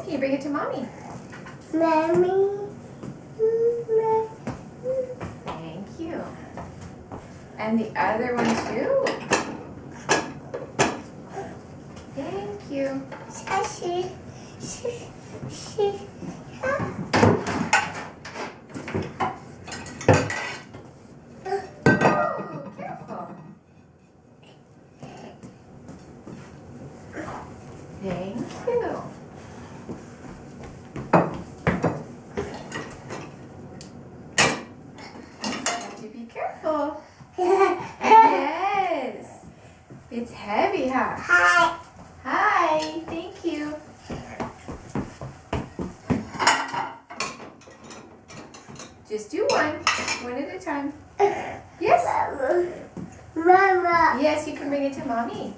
Can you bring it to Mommy? Mommy. Thank you. And the other one too. Thank you. Oh, careful. Thank you. Have to be careful. Yes. It's heavy, huh? Hi. Hi. Thank you. Just do one at a time. Yes? Mama. Yes, you can bring it to Mommy.